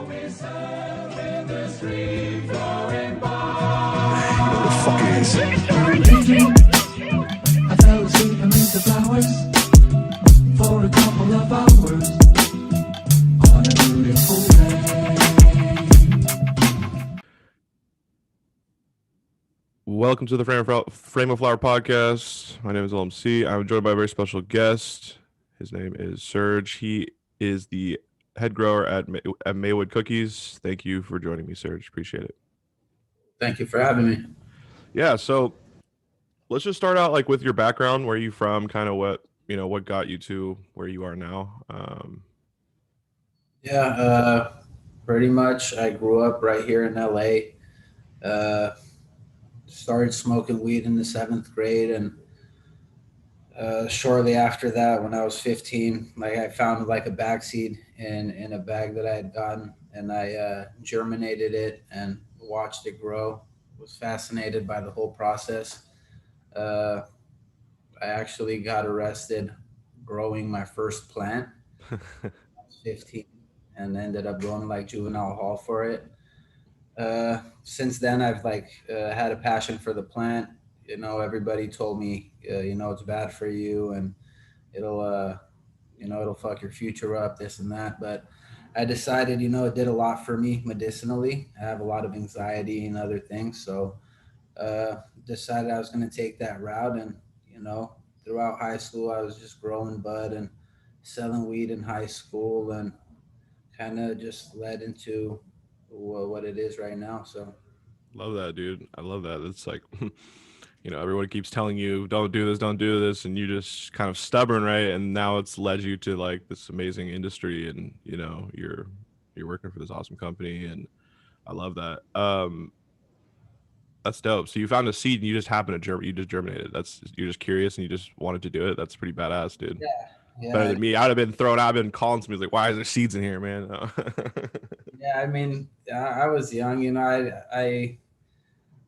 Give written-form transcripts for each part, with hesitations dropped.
Fuck is. I fell asleep amidst the flowers for a couple of hours on a beautiful day. Welcome to the Frame of Flower podcast. My name is LMC. I'm joined by a very special guest. His name is Serge. He is the head grower at Maywood Cookies. Thank you for joining me, Serge. Appreciate it. Thank you for having me. Yeah, so let's just start out like with your background. Where are you from? Kind of what got you to where you are now? Pretty much. I grew up right here in LA. Started smoking weed in the 7th grade, and shortly after that, when I was 15, I found like a bag seed in a bag that I had gotten, and I germinated it and watched it grow. Was fascinated by the whole process. I actually got arrested growing my first plant. I was 15 and ended up going to like juvenile hall for it. Since then, I've had a passion for the plant. You know, everybody told me, it's bad for you and it'll fuck your future up, this and that. But I decided, it did a lot for me medicinally. I have a lot of anxiety and other things. So decided I was going to take that route. And, throughout high school, I was just growing bud and selling weed in high school, and kind of just led into what it is right now. So Love that, dude. I love that. It's like, everyone keeps telling you, don't do this. And you just kind of stubborn, right? And now it's led you to like this amazing industry, and, you're working for this awesome company. And I love that. That's dope. So you found a seed and you just happened to you just germinated. You're just curious and you just wanted to do it. That's pretty badass, dude. yeah, Better than me. I'd have been thrown out. I've been calling somebody like, why is there seeds in here, man? yeah. I mean, I was young. It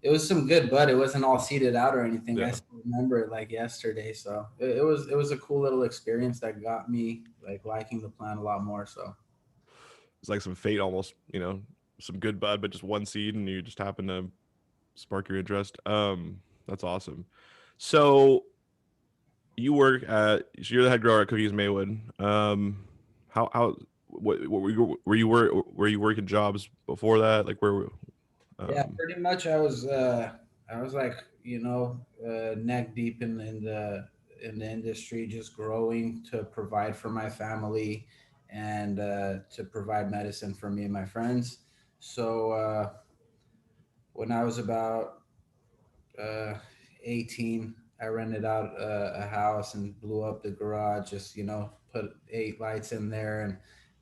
was some good bud. It wasn't all seeded out or anything. Yeah. I still remember it like yesterday. So it was a cool little experience that got me like liking the plant a lot more. So It's like some fate almost, some good bud, but just one seed and you just happen to spark your interest. That's awesome. So you're the head grower at Cookies Maywood. What were you working jobs before that? Like where? yeah, pretty much. I was like, neck deep in the industry, just growing to provide for my family and to provide medicine for me and my friends. So when I was about 18, I rented out a house and blew up the garage, just, put 8 lights in there, and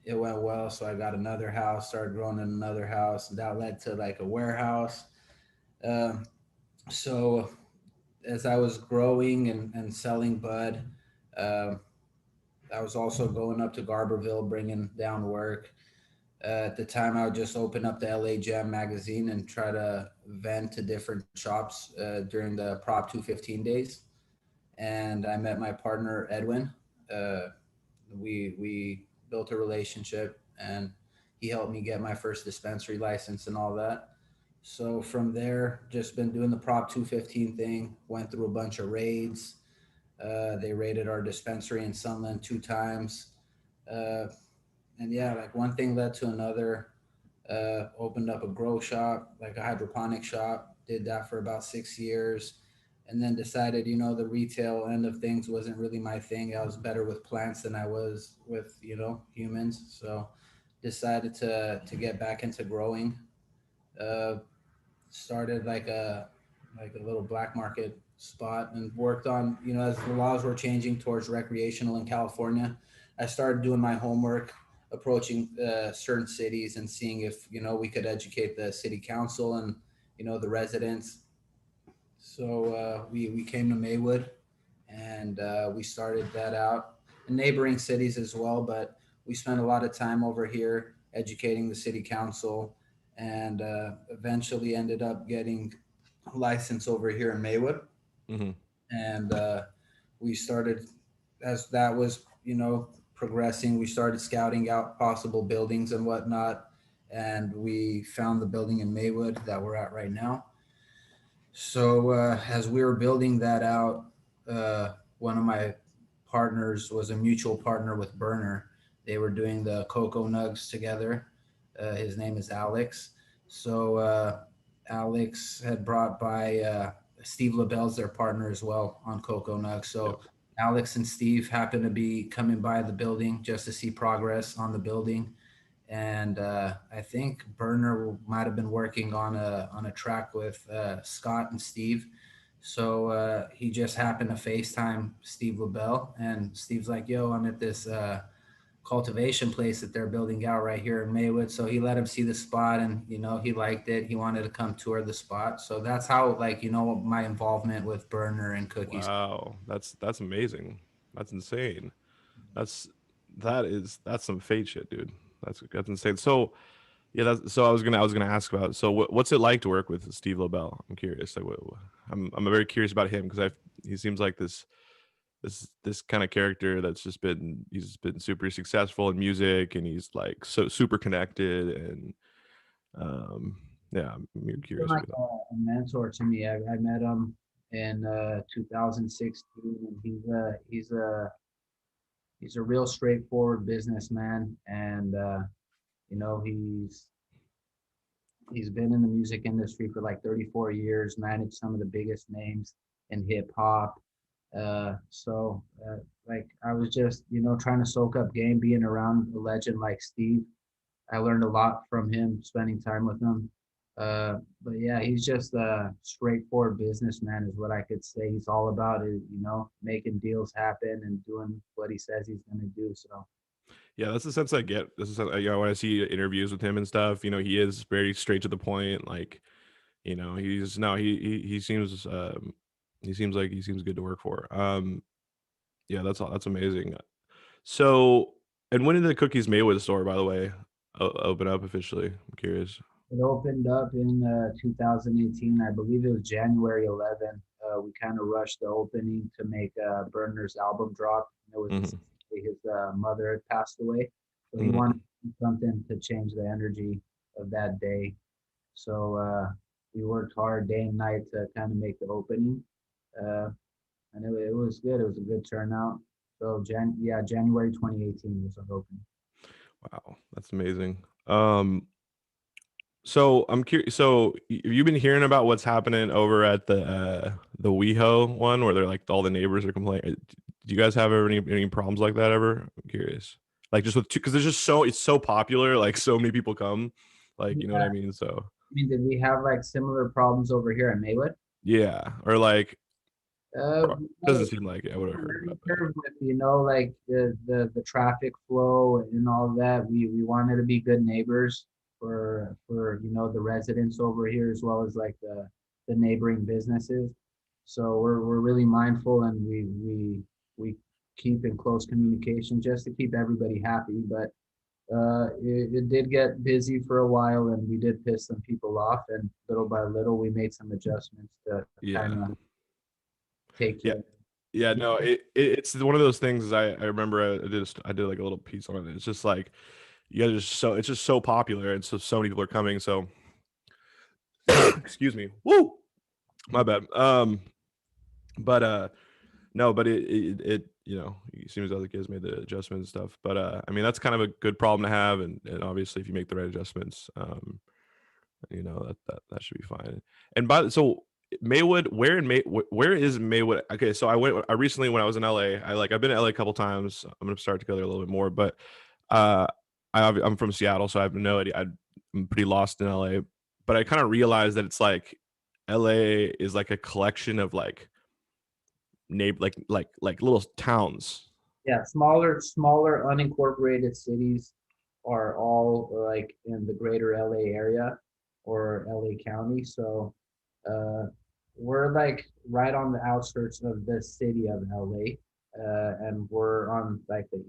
it went well. So I got another house, started growing in another house, and that led to like a warehouse. Um, so as I was growing and selling bud, um I was also going up to Garberville, bringing down work. At the time, I would just open up the LA Jam magazine and try to vent to different shops during the Prop 215 days. And I met my partner Edwin. Uh, we built a relationship, and he helped me get my first dispensary license and all that. So from there, just been doing the Prop 215 thing. Went through a bunch of raids. They raided our dispensary in Sunland 2 times. Uh, and yeah, like one thing led to another. Opened up a grow shop, like a hydroponic shop. Did that for about 6 years, and then decided, the retail end of things wasn't really my thing. I was better with plants than I was with, humans. So decided to get back into growing. Uh, Started like a little black market spot, and worked on, as the laws were changing towards recreational in California. I started doing my homework, approaching certain cities and seeing if we could educate the city council and the residents. So we came to Maywood, and we started that out in neighboring cities as well. But we spent a lot of time over here educating the city council, and eventually ended up getting a license over here in Maywood. Mm-hmm. And we started, as that was progressing, we started scouting out possible buildings and whatnot. and we found the building in Maywood that we're at right now. So as we were building that out, one of my partners was a mutual partner with Berner. They were doing the cocoa nugs together. His name is Alex. So Alex had brought by Steve LaBelle's their partner as well on cocoa nugs. Yep. So Alex and Steve happened to be coming by the building just to see progress on the building, and I think Berner might have been working on a track with Scott and Steve. So he just happened to FaceTime Steve LaBelle, and Steve's like, "Yo, I'm at this cultivation place that they're building out right here in Maywood." So he let him see the spot, and he liked it. He wanted to come tour the spot. So that's how, like, my involvement with Berner and Cookies. Wow, that's amazing. That's insane. That's that's some fate shit, dude. That's insane. So yeah, that's so I was gonna ask about. So what's it like to work with Steve Lobel? I'm curious. Like, I'm very curious about him because I he seems like this kind of character that's just been he's been super successful in music and he's like so super connected and um yeah, I'm Been curious like about a mentor to me. I met him in 2016, and he's a real straightforward businessman, and you know he's been in the music industry for like 34 years, managed some of the biggest names in hip hop. So like I was just trying to soak up game, being around a legend like Steve. I learned a lot from him, spending time with him. But yeah, he's just a straightforward businessman, is what I could say. He's all about it, making deals happen and doing what he says he's going to do. So Yeah, that's the sense I get. This is when I see interviews with him and stuff. He is very straight to the point. Like, he's no, he seems like he seems good to work for. Yeah, that's all. That's amazing. So, and when did the Cookies Maywood store, by the way, open up officially? I'm curious. it opened up in 2018. I believe it was January 11th. We kind of rushed the opening to make Berner's album drop. It was Hmm. his mother had passed away, so he wanted Hmm. something to change the energy of that day. So we worked hard day and night to kind of make the opening, uh, and it was good. It was a good turnout. So January 2018 was our opening. Wow, that's amazing. So I'm curious. So have you been hearing about what's happening over at the WeHo one, where they're like all the neighbors are complaining? Do you guys have ever any problems like that ever? I'm curious. Like just with because there's just it's so popular. Like so many people come. Like you know what Yeah, I mean. So I mean, did we have like similar problems over here in Maywood? yeah, or like We had doesn't a seem like I would have heard learning about that. curve with like the traffic flow and all that. We wanted to be good neighbors for the residents over here, as well as like the neighboring businesses. So we're really mindful, and we keep in close communication just to keep everybody happy. But it did get busy for a while, and we did piss some people off, and little by little we made some adjustments to kind Yeah, of take yeah, care. yeah. No, it's one of those things. I remember I did like a little piece on it. It's just like you guys are just so it's just so popular, and so many people are coming. So excuse me. Woo, my bad. But no, but it it seems like you guys made the adjustments and stuff. But I mean that's kind of a good problem to have, and obviously if you make the right adjustments, that should be fine. And so Maywood, where is Maywood? Okay, so I recently when I was in LA, I've been to LA a couple times. I'm gonna start to go there a little bit more, but uh, I'm from Seattle, so I have no idea. I'm pretty lost in LA, but I kind of realized that it's like LA is like a collection of like neighbor like little towns. Yeah, smaller unincorporated cities are all like in the greater LA area or LA County. So uh, we're like right on the outskirts of the city of LA, and we're on like the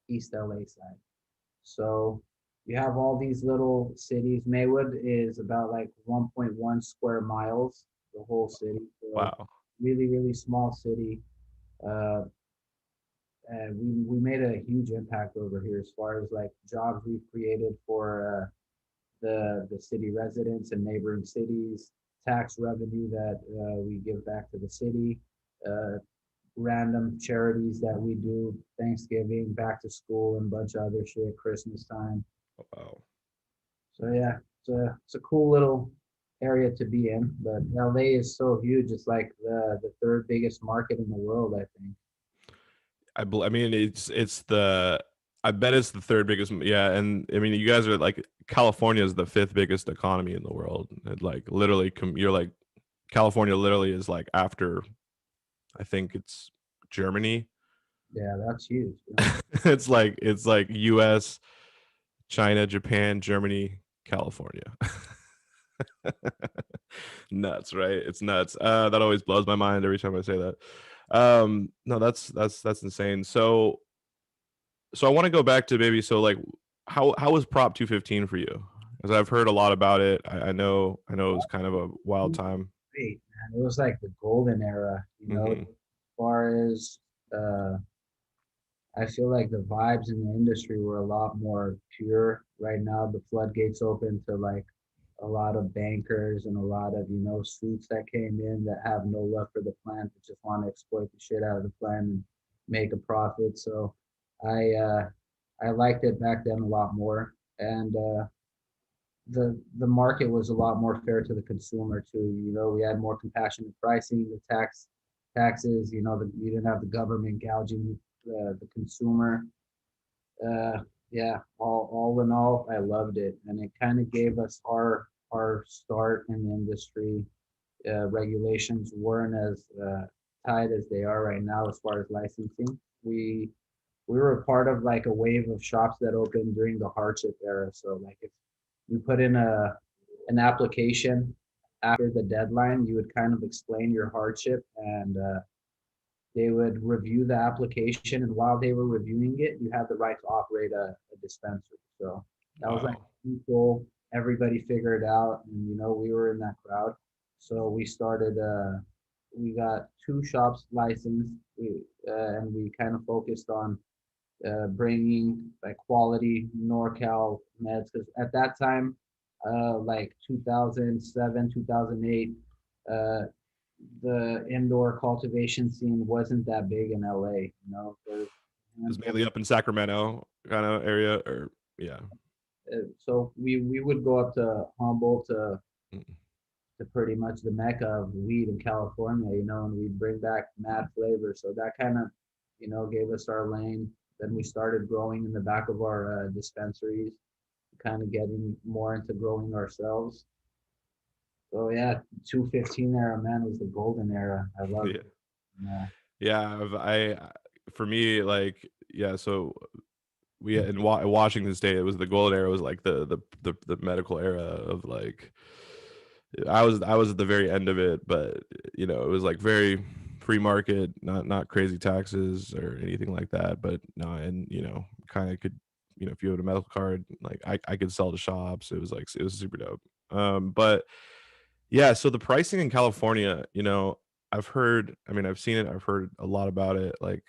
East LA side. So you have all these little cities. Maywood is about like 1.1 square miles, the whole city. So Wow. really, really small city. Uh, and we made a huge impact over here as far as like jobs we've created for the city residents and neighboring cities, tax revenue that we give back to the city, uh, random charities that we do, Thanksgiving, back to school, and a bunch of other shit, Christmas time. Wow. So yeah, it's a cool little area to be in. But LA is so huge; it's like the third biggest market in the world, I think. I mean, it's the I bet it's the third biggest. Yeah, and I mean, you guys are like California is the fifth biggest economy in the world. It, like literally, you're like California literally is like after I think it's Germany. Yeah, that's huge. Yeah. It's like U.S., China, Japan, Germany, California. Nuts, right? It's nuts. That always blows my mind every time I say that. No, that's insane. So I want to go back to maybe so like how was Prop 215 for you? Because I've heard a lot about it. I know it was kind of a wild time. Great, man. It was like the golden era, Hmm. as far as uh, I feel like the vibes in the industry were a lot more pure. Right now, the floodgates open to like a lot of bankers and a lot of, suits that came in that have no love for the plant, that just want to exploit the shit out of the plant and make a profit. So I uh I liked it back then a lot more. And the market was a lot more fair to the consumer too. We had more compassionate pricing, taxes, you didn't have the government gouging the consumer. Yeah, all in all, I loved it, and it kind of gave us our start in the industry. Regulations weren't as tight as they are right now as far as licensing. We were a part of like a wave of shops that opened during the hardship era. So like if you put in an application after the deadline, you would kind of explain your hardship, and they would review the application, and while they were reviewing it, you had the right to operate a dispensary. So that was like Wow. cool. Everybody figured it out, and we were in that crowd. So we started. We got two shops licensed, and we kind of focused on bringing like quality NorCal meds, because at that time, like 2007, 2008, uh, the indoor cultivation scene wasn't that big in LA. There's a It was handful. mainly up in Sacramento kind of area, or yeah. So we would go up to Humboldt Mm. to pretty much the mecca of weed in California, and we'd bring back mad flavor. So that kind of, gave us our lane. Then we started growing in the back of our dispensaries, kind of getting more into growing ourselves. So yeah, 215 era, man, was the golden era. I loved Yeah. it. Yeah. Yeah, for me like yeah, so we in Washington State, it was the golden era was like the medical era of like I was at the very end of it, but it was like very free market, not crazy taxes or anything like that. But no, and kind of could if you had a medical card, like I could sell to shops. It was like it was super dope. But yeah, so the pricing in California, I've heard. I mean, I've seen it. I've heard a lot about it. Like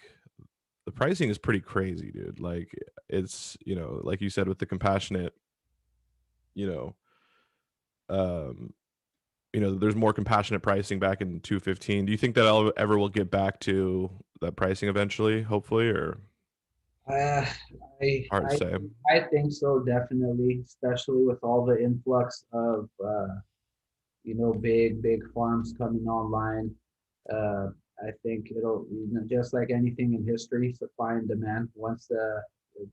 the pricing is pretty crazy, dude. Like it's like you said with the compassionate, you know, um, there's more compassionate pricing back in 215. Do you think that ever will get back to that pricing eventually, hopefully, or Uh, I, hard to I say? I think so, definitely, especially with all the influx of big farms coming online. Uh, I think it'll, just like anything in history, supply and demand. Once the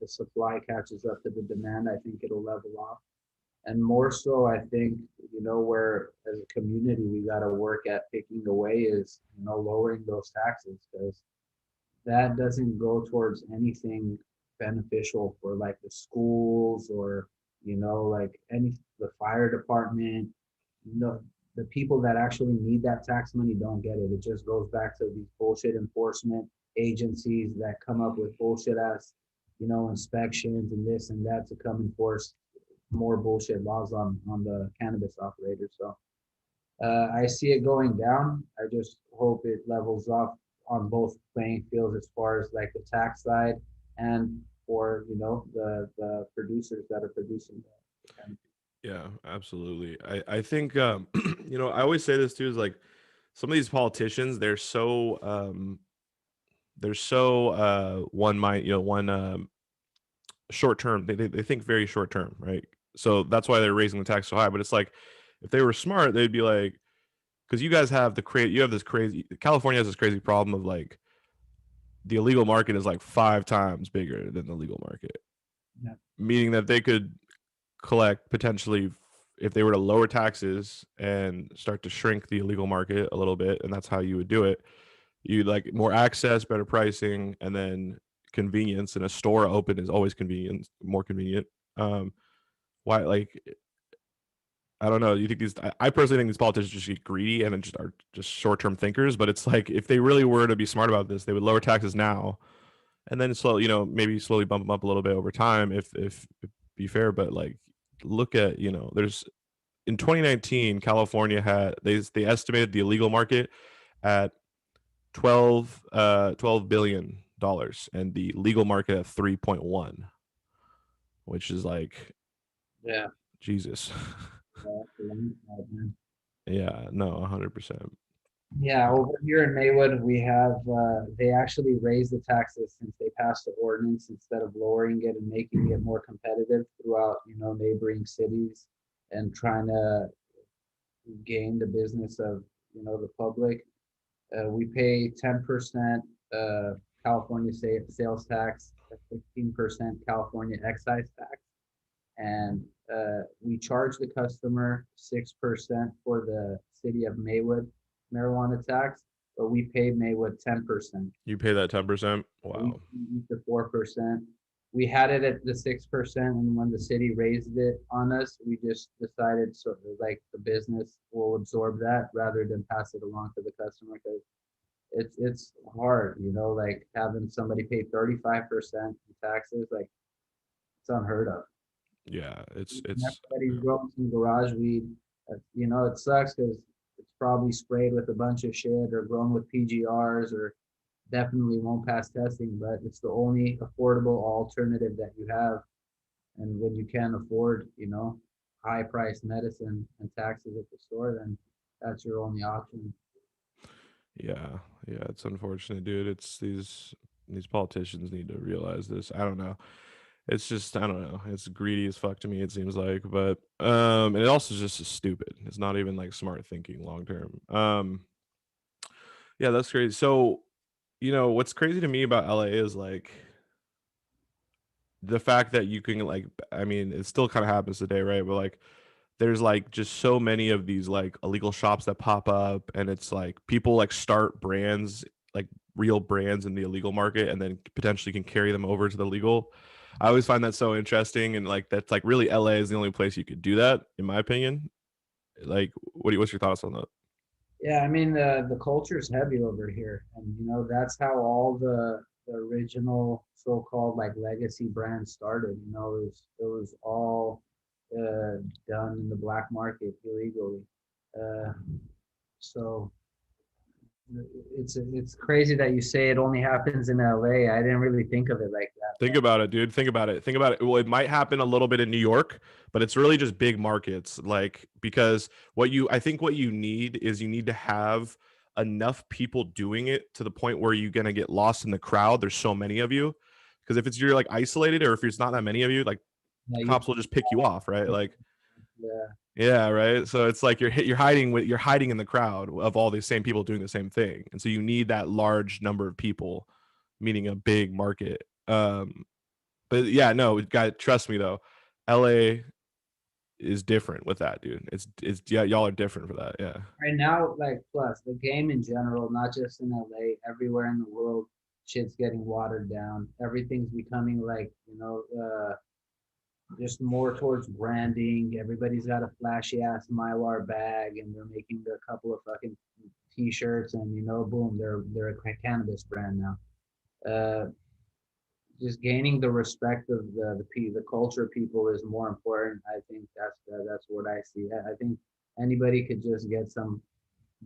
supply catches up to the demand, I think it'll level off. And more so, I think, where as a community we got to work at picking away is, lowering those taxes, because that doesn't go towards anything beneficial for like the schools, or like any the fire department. The people that actually need that tax money don't get it. It just goes back to these bullshit enforcement agencies that come up with bullshit ass inspections and this and that to come enforce more bullshit laws on the cannabis operators. So I see it going down. I just hope it levels off on both playing fields, as far as like the tax side and for the producers that are producing the cannabis. Yeah, absolutely. I think you know, I always say this too is like some of these politicians, they're so one mind, you know, one short term. They think very short term, right? So that's why they're raising the tax so high. But it's like if they were smart, they'd be like, because you guys have you have this crazy California has this crazy problem of like the illegal market is like 5 times bigger than the legal market, Yeah. meaning that they could collect potentially if they were to lower taxes and start to shrink the illegal market a little bit, and that's how you would do it. You like more access, better pricing, and then convenience. And a store open is always convenient, more convenient. Um, why like I don't know. You think these? I personally think these politicians just get greedy and just are just short term thinkers. But it's like if they really were to be smart about this, they would lower taxes now, and then slowly, you know, maybe slowly bump them up a little bit over time. If be fair, but like look at you know, there's in 2019, California had they estimated the illegal market at 12 billion dollars and the legal market at 3.1, which is like Yeah. Jesus. Yeah, that's a landslide, man. Yeah, no, 100%. Yeah, over here in Maywood, we have they actually raised the taxes since they passed the ordinance instead of lowering it and making it more competitive throughout, neighboring cities and trying to gain the business of, the public. We pay 10% California sales tax, 15% California excise tax, and we charge the customer 6% for the city of Maywood marijuana tax, but we pay Maywood 10%. You pay that 10%? We Wow. eat the 4%. We had it at the 6%, and when the city raised it on us, we just decided sort of like the business will absorb that rather than pass it along to the customer because it's hard, like having somebody pay 35% in taxes, like it's unheard of. Yeah, And it's everybody's growing some garage weed. It sucks because it's probably sprayed with a bunch of shit or grown with PGRs or definitely won't pass testing, but it's the only affordable alternative that you have. And when you can't afford, high priced medicine and taxes at the store, then that's your only option. yeah, yeah, it's unfortunate, dude. It's these politicians need to realize this. I don't know. It's just I don't know. It's greedy as fuck to me. It seems like, but and it also just is stupid. It's not even like smart thinking long term. Yeah, that's crazy. So you know what's crazy to me about LA is like the fact that you can like I mean it still kind of happens today, right? But like there's like just so many of these like illegal shops that pop up and it's like people like start brands like real brands in the illegal market and then potentially can carry them over to the legal. I always find that so interesting and like that's like really LA is the only place you could do that in my opinion. Like what's your thoughts on that? Yeah, I mean the culture is heavy over here, and that's how all the original so-called like legacy brands started. It was all uh, done in the black market illegally. Uh, so it's crazy that you say it only happens in LA. I didn't really think of it like that, Think about it, dude. Think about it. Think about it. Well, it might happen a little bit in New York, but it's really just big markets. Like, because I think what you need is you need to have enough people doing it to the point where you're going to get lost in the crowd. There's so many of you. Because if you're like isolated or if there's not that many of you, like yeah, you, cops will just pick you off, right? Like, yeah, yeah, right. So it's like you're hiding in the crowd of all these same people doing the same thing. And so you need that large number of people, meaning a big market. But yeah, no, guy, trust me though, LA is different with that, dude. It's yeah, y'all are different for that. Yeah. right now, like plus the game in general, not just in LA, everywhere in the world, shit's getting watered down. Everything's becoming like, just more towards branding. Everybody's got a flashy ass Mylar bag and they're making a couple of fucking t-shirts and boom, they're a cannabis brand now. Uh, just gaining the respect of the culture people is more important. I think that's what I see. I think anybody could just get some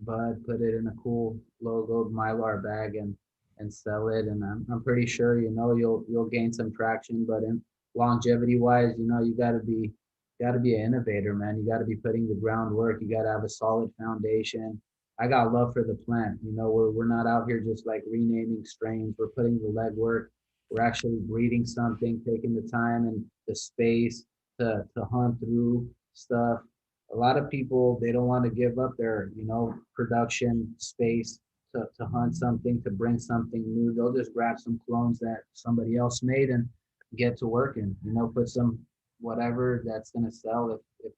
bud, put it in a cool logoed Mylar bag and sell it. And I'm pretty sure you'll gain some traction. But in longevity wise, you got to be got to be an innovator, man. You got to be putting the groundwork. You got to have a solid foundation. I got love for the plant. You know, we're not out here just like renaming strains. We're putting the legwork. We're actually breeding something, taking the time and the space to hunt through stuff. A lot of people, they don't want to give up their, you know, production space to hunt something, to bring something new. They'll just grab some clones that somebody else made and get to working, you know, put some whatever that's going to sell. If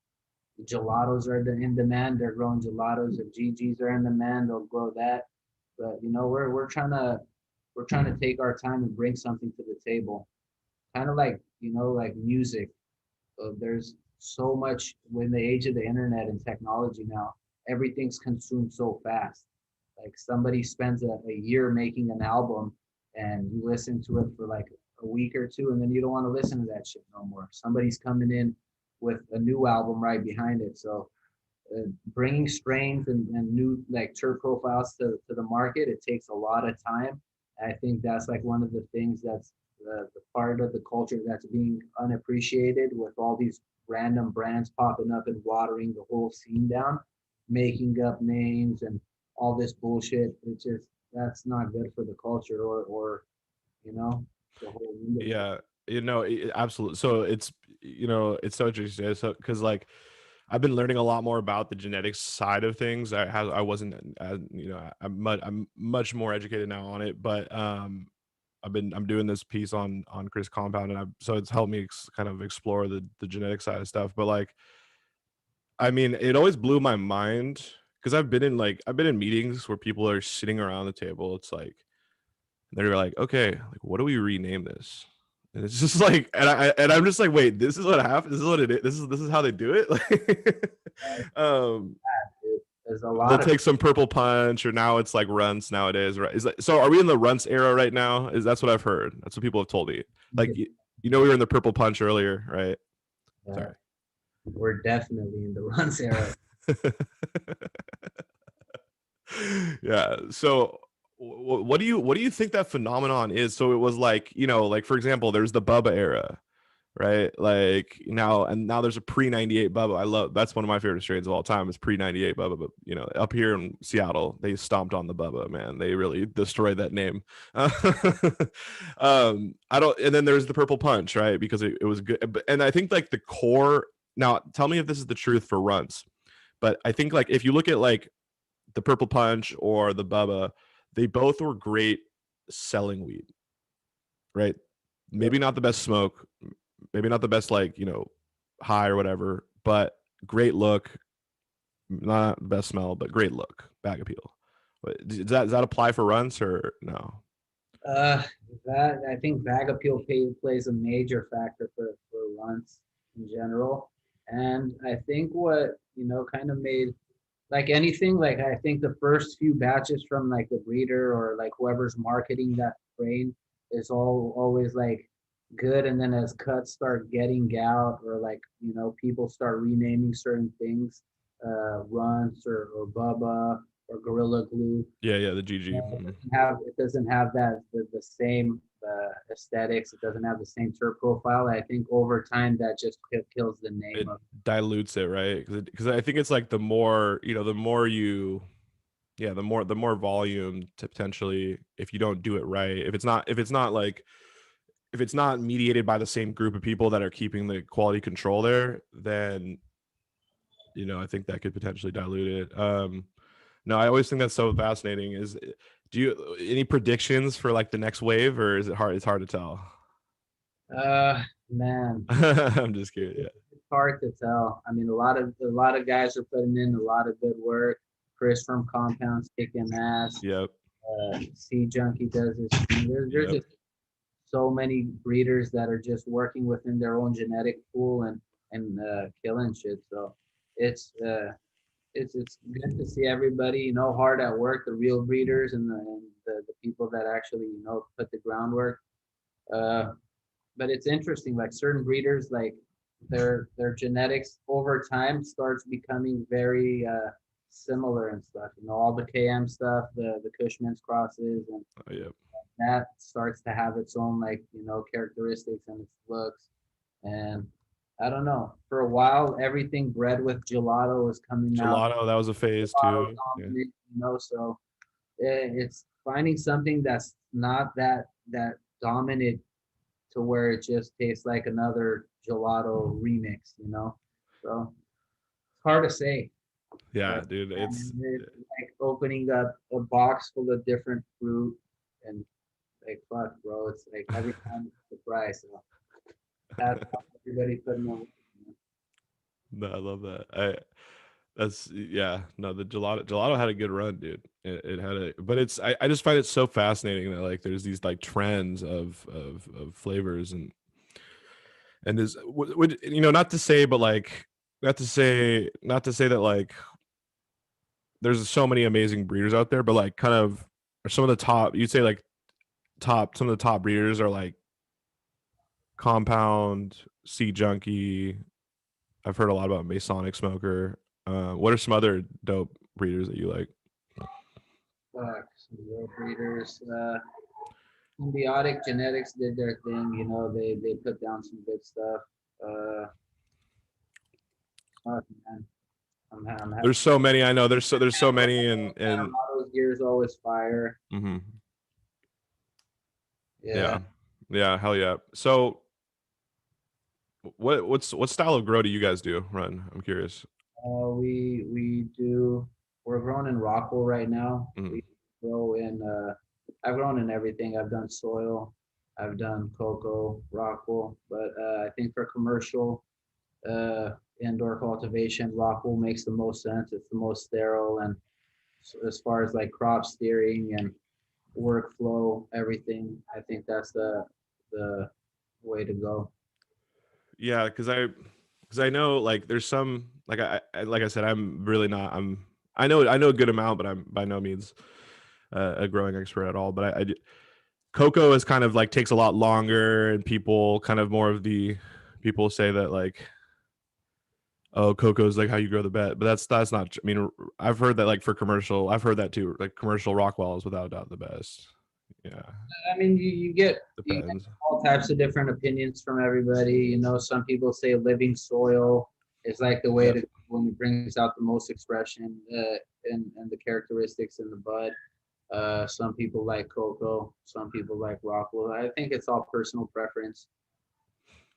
gelatos are in demand, they're growing gelatos. If GGs are in demand, they'll grow that. But you know, we're trying to take our time and bring something to the table. Kind of like, you know, like music. There's so much in the age of the internet and technology now. Everything's consumed so fast. Like somebody spends a year making an album, and you listen to it for like a week or two, and then you don't want to listen to that shit no more. Somebody's coming in with a new album right behind it. So bringing strains and new like turf profiles to the market, it takes a lot of time. I think that's like one of the things that's the part of the culture that's being unappreciated with all these random brands popping up and watering the whole scene down, making up names and all this bullshit. It's just that's not good for the culture or you know the whole industry. Yeah, you know, absolutely. So it's, you know, it's so interesting. So because like I've been learning a lot more about the genetics side of things. I wasn't, you know, I'm much more educated now on it, but I'm doing this piece on Chris Compound, and so it's helped me kind of explore the genetic side of stuff. But like, I mean, it always blew my mind because I've been in meetings where people are sitting around the table. It's like they're like, okay, like what do we rename this? And it's just like, and I'm just like, wait, this is what happened. This is what it is. This is how they do it. Like, um, There's a they'll lot of take some purple punch, or now it's like runts nowadays, right? Is that, so? Are we in the runts era right now? Is that's what I've heard? That's what people have told me. Like, you know, we were in the purple punch earlier, right? uh, Sorry. we're definitely in the runs era. Yeah. So what do you think that phenomenon is? So it was like, you know, like for example, there's the Bubba era, right? Like now, and now there's a pre 98 Bubba. I love, that's one of my favorite strains of all time is pre 98 Bubba. But you know, up here in Seattle, they stomped on the Bubba, man. They really destroyed that name. I don't, and then there's the Purple Punch, right? Because it was good. And I think like the core, now tell me if this is the truth for runts, but I think like if you look at like the Purple Punch or the Bubba, they both were great selling weed, right? Yep. Maybe not the best smoke, maybe not the best like, you know, high or whatever, but great look, not the best smell, but great look, bag appeal. Does that apply for runs or no? Uh, that I think bag appeal plays a major factor for runs in general, and I think what you know kind of made like anything like I think the first few batches from like the breeder or like whoever's marketing that strain is all always like good, and then as cuts start getting out or like you know people start renaming certain things, runs or Bubba or Gorilla Glue, Yeah, yeah, the GG. it doesn't have that the same aesthetics. It doesn't have the same turf profile. I think over time that just kills the name It of. dilutes it, right? Because I think it's like the more, you know, the more you, yeah, the more volume to potentially, if you don't do it right, if it's not like, if it's not mediated by the same group of people that are keeping the quality control there, then you know I think that could potentially dilute it. No, I always think that's so fascinating. Is do you any predictions for like the next wave, or is it hard? It's hard to tell. Man, I'm just kidding. Yeah. it's hard to tell. I mean, a lot of guys are putting in a lot of good work. Chris from Compounds kicking ass. Yep. Sea Junkie does his thing. There's Yep. just so many breeders that are just working within their own genetic pool and killing shit. So it's it's good to see everybody you know hard at work, the real breeders and the people that actually you know put the groundwork. Uh, but it's interesting, like certain breeders, like their genetics over time starts becoming very similar and stuff. You know, all the KM stuff, the Cushman's crosses, and Oh, yep. that starts to have its own like you know characteristics and its looks. And I don't know. For a while, everything bred with gelato was coming out. Gelato, that was a phase Gelato too. Yeah. dominant, so it's finding something that's not that dominant to where it just tastes like another gelato remix. So it's hard to say, Yeah, but dude, man, it's it's like opening up a box full of different fruit and like fuck, bro. It's like every time it's a surprise. So that's how everybody putting on. no, I love that. That's yeah, no, the gelato had a good run, dude. It had a, but I just find it so fascinating that like there's these like trends of flavors and is would not to say, but like not to say that like there's so many amazing breeders out there, but like kind of are some of the top, you'd say like some of the top breeders are like Compound, Sea Junkie. I've heard a lot about Masonic Smoker. What are some other dope breeders that you like? Fuck, some real breeders. Symbiotic genetics did their thing. They put down some good stuff. Uh, fuck, man. I'm having There's so many. I know there's so many and Motto's gears always fire. mhm. Yeah. Yeah. Yeah, hell yeah. So what style of grow do you guys do run? I'm curious. We're growing in Rockville right now. Mhm. We grow in I've grown in everything. I've done soil, I've done cocoa, Rockville, but I think for commercial uh indoor cultivation, Rockville makes the most sense. It's the most sterile, and as far as like crop steering and workflow, everything, I think that's the way to go. Yeah, because I know like there's some like like I said, I'm really not I know a good amount, but I'm by no means a growing expert at all. But cocoa is kind of like takes a lot longer, and people kind of more of the people say that like, oh, cocoa is like how you grow the bed, but that's not. I mean, I've heard that like for commercial, I've heard that too. Like commercial Rockwell is without a doubt the best. Yeah, I mean, you get depends. all types of different opinions from everybody. Some people say living soil is like the way Yeah, to when it brings out the most expression and the characteristics in the bud. Some people like cocoa, some people like rockwood. I think it's all personal preference.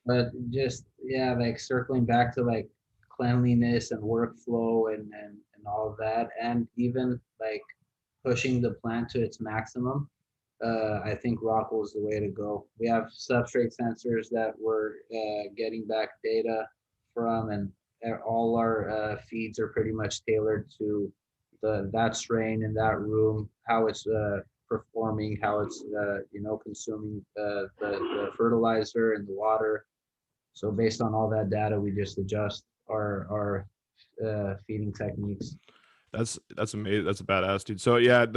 But just yeah, like circling back to like cleanliness and workflow and all of that, and even like pushing the plant to its maximum. I think Rockwell is the way to go. We have substrate sensors that we're getting back data from, and all our feeds are pretty much tailored to that strain in that room, how it's performing, how it's consuming the fertilizer and the water. So based on all that data, we just adjust our feeding techniques. that's amazing. That's a badass, dude. So yeah,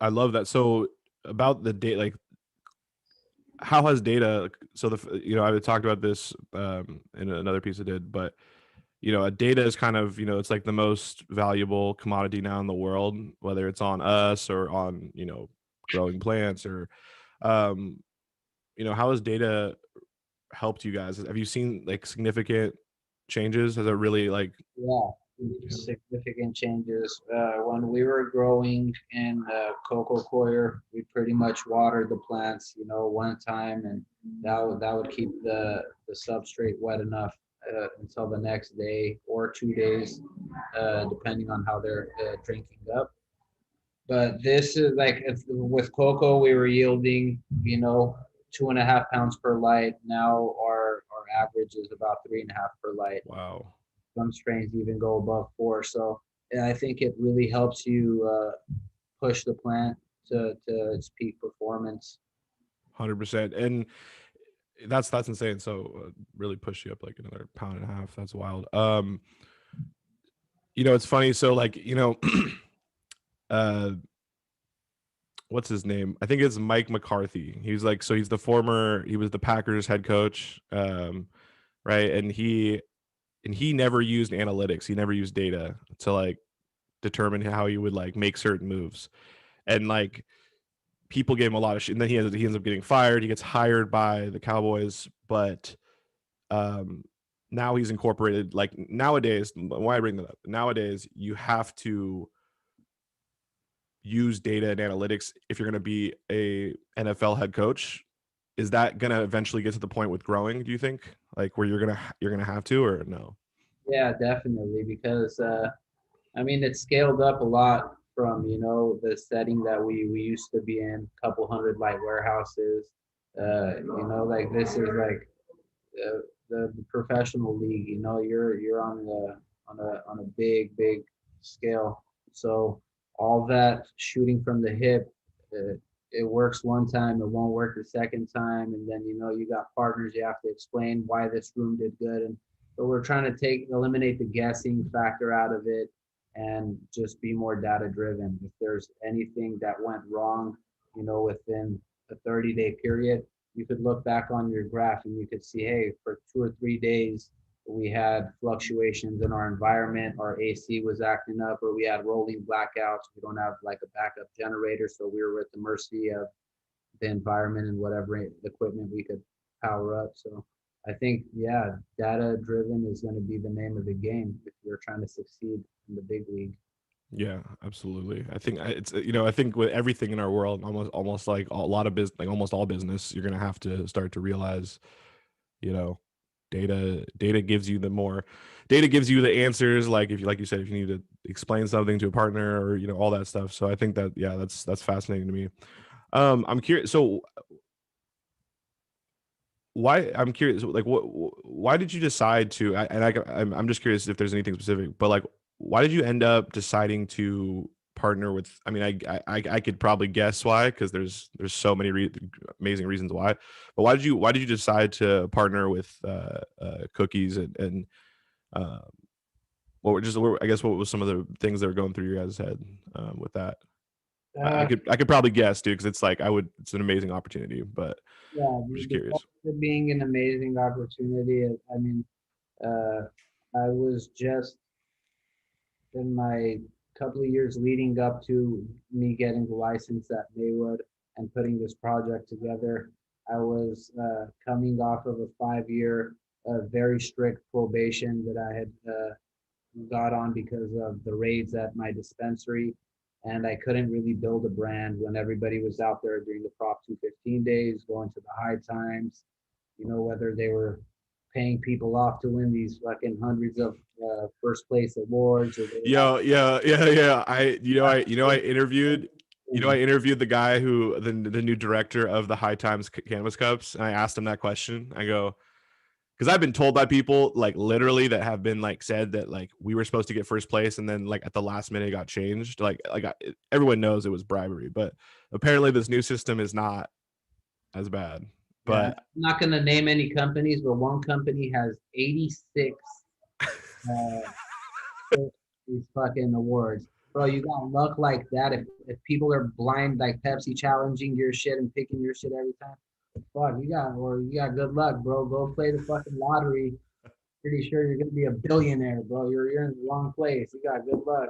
I love that. So about the date, like how has data? So I've talked about this in another piece I did, but a data is kind of it's like the most valuable commodity now in the world, whether it's on us or on growing plants or um how has data helped you guys? Have you seen like significant changes? Has it really like Yeah, yeah, significant changes. When we were growing in cocoa coir, we pretty much watered the plants, one time, and that would keep the substrate wet enough until the next day or 2 days, depending on how they're drinking up. But this is like with cocoa, we were yielding, 2.5 pounds per light. Now our average is about 3.5 per light. wow, Some strains even go above 4. So yeah, I think it really helps you push the plant to its peak performance. 100%. And that's insane. So really push you up like another pound and a half. That's wild. It's funny. So like uh what's his name? I think it's Mike McCarthy. He was the Packers head coach, right? And he never used analytics. He never used data to like determine how he would like make certain moves. And like people gave him a lot of shit. And then he ends up getting fired. He gets hired by the Cowboys, but um, now he's incorporated, like nowadays, why I bring that up, nowadays you have to use data and analytics if you're going to be a NFL head coach. Is that going to eventually get to the point with growing, do you think? Like where you're going to have to, or no? Yeah, definitely. Because I mean, it's scaled up a lot from, the setting that we used to be in, couple hundred light warehouses. Like this is like the professional league. You're on a big scale. So all that shooting from the hip, uh, it works one time, it won't work the second time, and then you got partners. You have to explain why this room did good, and so we're trying to eliminate the guessing factor out of it, and just be more data driven. If there's anything that went wrong, within a 30-day period, you could look back on your graph and you could see, hey, for 2 or 3 days, we had fluctuations in our environment. Our AC was acting up, or we had rolling blackouts. We don't have like a backup generator, so we were at the mercy of the environment and whatever equipment we could power up. So I think, yeah, data driven is going to be the name of the game if you're trying to succeed in the big league. Yeah, absolutely. I think it's I think with everything in our world, almost like a lot of business, like almost all business, you're gonna have to start to realize, you know, data gives you data gives you the answers. Like if you like you said, if you need to explain something to a partner or all that stuff. So I think that yeah, that's fascinating to me. I'm curious. So why I'm curious, like why did you decide to? I'm just curious if there's anything specific, but like why did you end up deciding to partner with? I mean, I could probably guess why because there's so many amazing reasons why, but why did you decide to partner with Cookies and uh, I guess what was some of the things that were going through your guys' head with that? I Uh, could probably guess too because it's like it's an amazing opportunity, but yeah, I'm just besides curious. it being an amazing opportunity, I mean, uh, I was just in my couple of years leading up to me getting the license at Maywood and putting this project together. I was coming off of a 5 year, very strict probation that I had got on because of the raids at my dispensary. And I couldn't really build a brand when everybody was out there during the Prop 215 days, going to the high times, whether they were paying people off to win these fucking hundreds of first place awards, or they were Yo, yeah, yeah, yeah. I interviewed, I like, interviewed the guy who the new director of the High Times Cannabis Cups, and I asked him that question. I go, because I've been told by people like literally that have been like said that like we were supposed to get first place, and then like at the last minute it got changed. Everyone knows it was bribery, but apparently this new system is not as bad. yeah, But I'm not going to name any companies, but one company has 86 uh, these fucking awards. Bro, you got luck like that. If people are blind like Pepsi challenging your shit and picking your shit every time, fuck, you got good luck, bro. Go play the fucking lottery. Pretty sure you're gonna be a billionaire, bro. You're in the wrong place. You got good luck.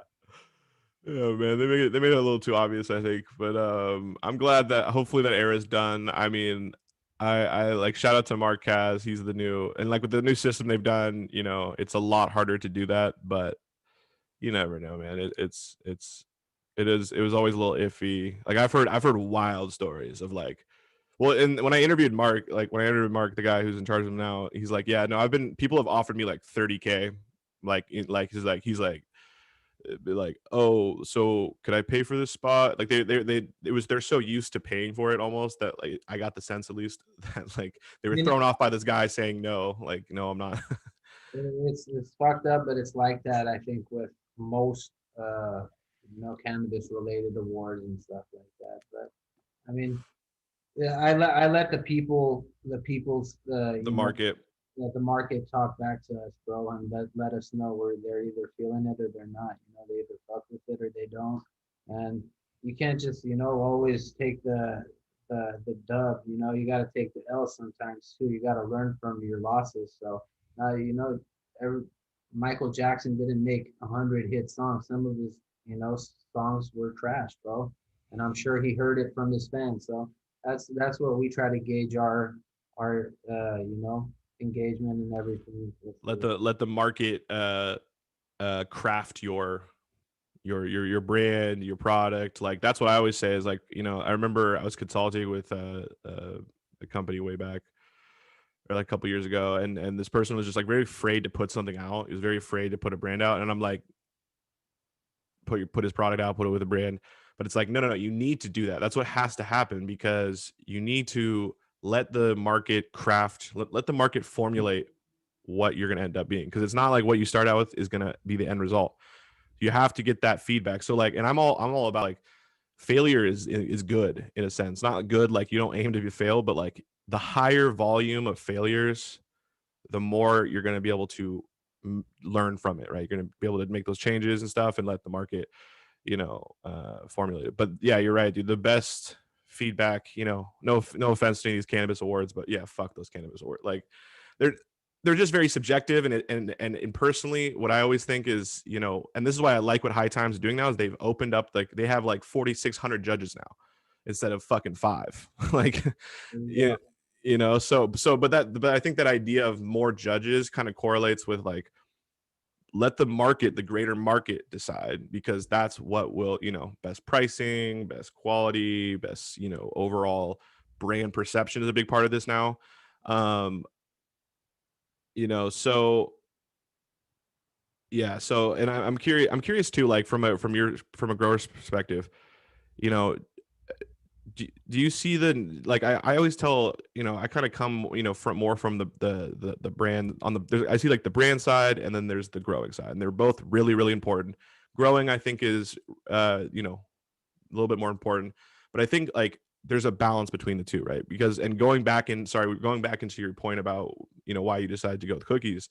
yeah, man, they made it a little too obvious, I think. But I'm glad that hopefully that era is done. I mean, I like shout out to Mark Kaz. He's the new and like with the new system they've done, it's a lot harder to do that, but you never know, man. It was always a little iffy. Like I've heard wild stories of like well, and when I interviewed Mark, the guy who's in charge of him now, he's like, yeah, no, people have offered me like 30K, like he's like be like, oh, so could I pay for this spot? Like they're so used to paying for it almost that like I got the sense at least that like they were You know, thrown off by this guy saying no, like no, I'm not. it's fucked up, but it's like that. I think with most cannabis related awards and stuff like that. But I mean, yeah, I let the people's The market. let the market talk back to us, bro, and let us know where they're either feeling it or they're not. They either fuck with it or they don't. And you can't just, always take the dub. You got to take the L sometimes too. You got to learn from your losses. So, every, Michael Jackson didn't make 100 hit songs. Some of his, songs were trash, bro. And I'm sure he heard it from his fans. So that's what we try to gauge our engagement and everything. Let the market craft your brand, your product. Like that's what I always say is like, you know, I remember I was consulting with a company way back or like a couple years ago, and this person was just like very afraid to put something out. He was very afraid to put a brand out, and I'm like, put his product out, put it with a brand. But it's like, no, no, no, you need to do that. That's what has to happen because you need to let the market craft, let the market formulate what you're going to end up being. Because it's not like what you start out with is going to be the end result. You have to get that feedback. So like, and I'm all about like failure is good in a sense. Not good like you don't aim to fail, but like the higher volume of failures, the more you're going to be able to learn from it, right? You're going to be able to make those changes and stuff and let the market, you know, formulate it. But yeah, you're right, dude. The best feedback, you know, no offense to these cannabis awards, but yeah, fuck those cannabis awards. Like they're they're just very subjective, and personally, what I always think is, you know, and this is why I like what High Times is doing now is they've opened up, like they have like 4,600 judges now instead of fucking five. Like, Yeah, you, you know, but I think that idea of more judges kind of correlates with like let the market, the greater market decide, because that's what will, you know, best pricing, best quality, best, you know, overall brand perception is a big part of this now. Um, you know, so yeah, so and I'm curious too, like from a grower's perspective, you know, do you see the like I always tell, you know, I kind of come, you know, from more from the brand on the I see like the brand side and then there's the growing side, and they're both really really important. Growing I think is you know, a little bit more important, but I think like there's a balance between the two, right? Because and going back into your point about, you know, why you decided to go with cookies,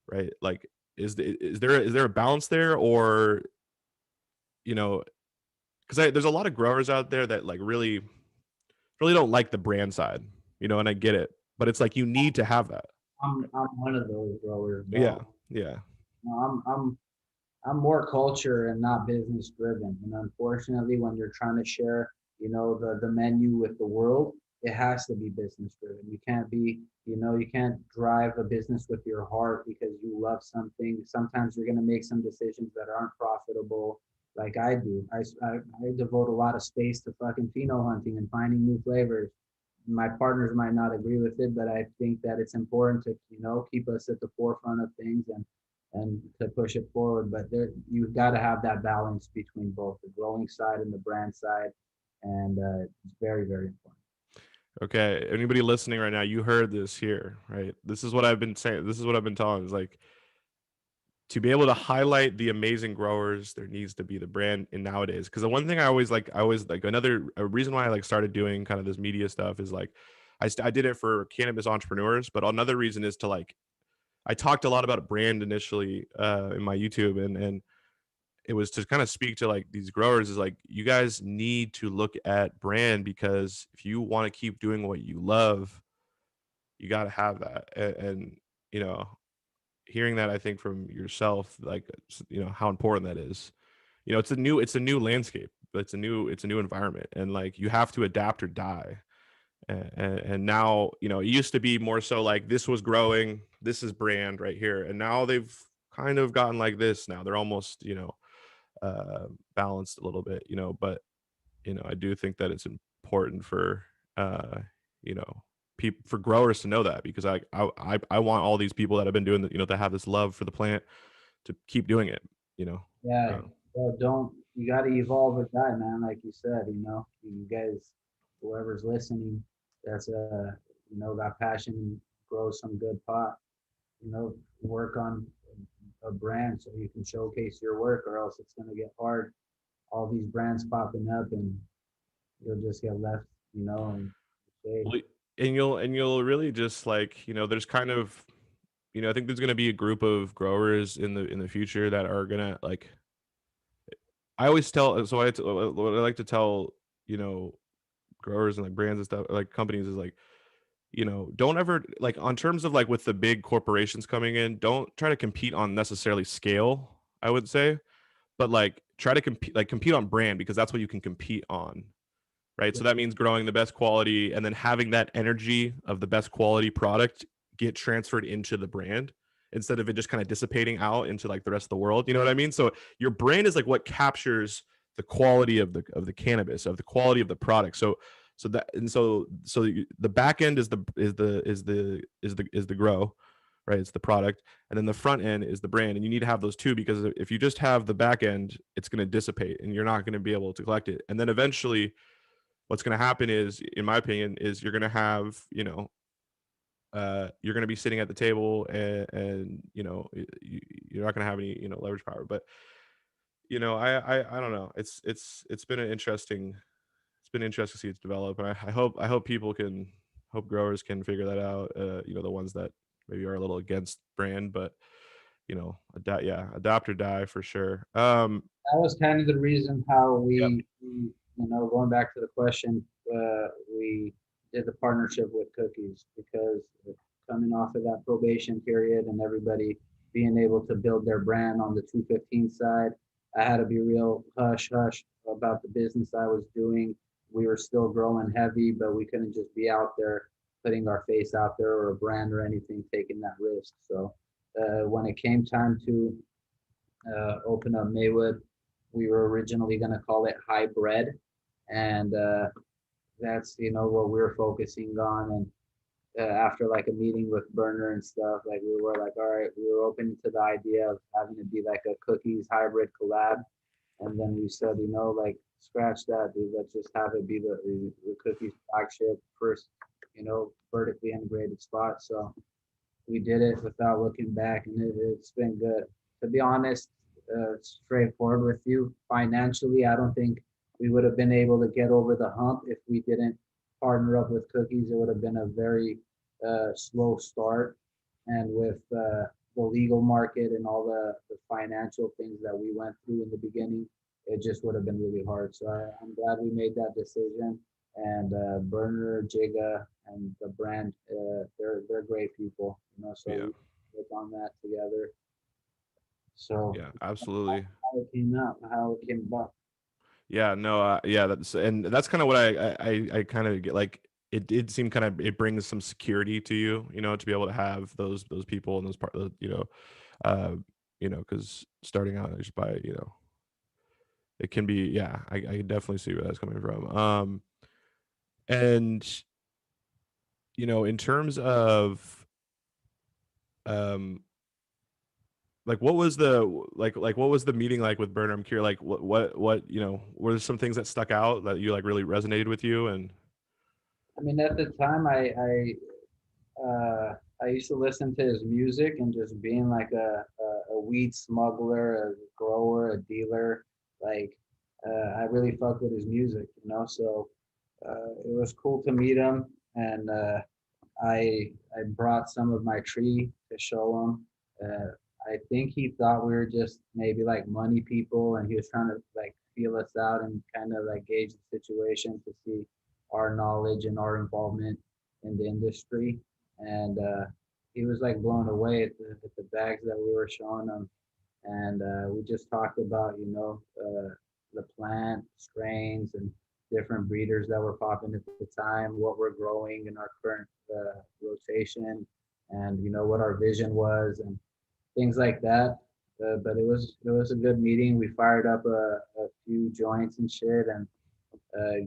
right? Like is there a balance there, or, you know, because there's a lot of growers out there that like really don't like the brand side, you know, and I get it, but it's like you need to have that. I'm one of those growers, Yeah, bro. yeah, No, I'm more culture and not business driven. And unfortunately, when you're trying to share, the menu with the world, it has to be business driven. You can't be, you can't drive a business with your heart because you love something. Sometimes you're going to make some decisions that aren't profitable, like I do. I devote a lot of space to fucking pheno hunting and finding new flavors. My partners might not agree with it, but I think that it's important to, keep us at the forefront of things and to push it forward. But there, you've got to have that balance between both the growing side and the brand side, and it's very, very important. okay, anybody listening right now, you heard this here, right? This is what I've been saying, this is what I've been telling, is like to be able to highlight the amazing growers, there needs to be the brand in nowadays. Because the one thing I always like another a reason why I like started doing kind of this media stuff is like I did it for cannabis entrepreneurs, but another reason is to like I talked a lot about brand initially in my YouTube, and it was to kind of speak to like these growers is like you guys need to look at brand, because if you want to keep doing what you love, you got to have that. And you know, hearing that I think from yourself, like you know how important that is. You know, it's a new landscape, but it's a new environment, and like you have to adapt or die. And now, you know, it used to be more so like this was growing, this is brand right here, and now they've kind of gotten like this. Now they're almost, you know, balanced a little bit, you know. But you know, I do think that it's important for you know, people, for growers to know that, because I want all these people that have been doing that, you know, that have this love for the plant to keep doing it, you know. Yeah, uh, well, don't you got to evolve or die, man. Like you said, you guys, whoever's listening, that's got passion, grow some good pot. Work on a brand so you can showcase your work, or else it's gonna get hard. All these brands popping up, and you'll just get left, in shade. well, and you'll really just like, you know, there's kind of, you know, I think there's going to be a group of growers in the future that are going to like, I always tell, so what I like to tell, you know, growers and like brands and stuff, like companies, is like, you know, don't ever like on terms of like with the big corporations coming in, don't try to compete on necessarily scale, I would say, but like try to compete on brand, because that's what you can compete on, right? So that means growing the best quality and then having that energy of the best quality product get transferred into the brand instead of it just kind of dissipating out into like the rest of the world. You know what I mean? So your brand is like what captures the quality of the cannabis, of the quality of the product. So the back end is the grow, right? It's the product, and then the front end is the brand, and you need to have those two, because if you just have the back end, it's going to dissipate and you're not going to be able to collect it. And then eventually what's going to happen is, in my opinion, is you're going to have, you're going to be sitting at the table, and you're not going to have any, leverage power. But I don't know, it's been an interesting, to see it develop. And I hope people can, hope growers can figure that out, the ones that maybe are a little against brand. But adapt or die for sure. That was kind of the reason how Yep. going back to the question, we did the partnership with Cookies, because coming off of that probation period and everybody being able to build their brand on the 215 side, I had to be real hush hush about the business I was doing. We were still growing heavy, but we couldn't just be out there putting our face out there or a brand or anything, taking that risk. So when it came time to open up Maywood, we were originally going to call it Hybrid, and that's what we were focusing on. And after like a meeting with Berner and stuff, like we were like, all right, we were open to the idea of having it be like a cookies hybrid collab. And then we said, like, scratch that, dude. Let's just have it be the cookies flagship first, vertically integrated spot. So we did it without looking back, and it's been good. To be honest, straightforward with you, financially, I don't think we would have been able to get over the hump if we didn't partner up with Cookies. It would have been a very slow start, and with the legal market and all the financial things that we went through in the beginning, it just would have been really hard. So I'm glad we made that decision. And Berner, Jiga, and the brand, they're great people, So Yeah. we work on that together. So Yeah, absolutely. how it came out, how it came about. Yeah, no, yeah, that's kind of what I kind of get. Like, it did seem kind of, it brings some security to you, to be able to have those people and those part, uh, because starting out just by, it can be, yeah, I definitely see where that's coming from. And in terms of, um, like, what was the what was the meeting like with Burner? I'm curious, like, what were there some things that stuck out that you like really resonated with you? And I mean, at the time, I used to listen to his music, and just being like a weed smuggler, a grower, a dealer, like I really fucked with his music. So it was cool to meet him, and I brought some of my tree to show him. I think he thought we were just maybe like money people, and he was trying to like feel us out and kind of like gauge the situation to see our knowledge and our involvement in the industry. And he was like blown away at the bags that we were showing him. And we just talked about the plant strains and different breeders that were popping at the time, what we're growing in our current rotation, and what our vision was, and things like that. But it was a good meeting. We fired up a few joints and shit, and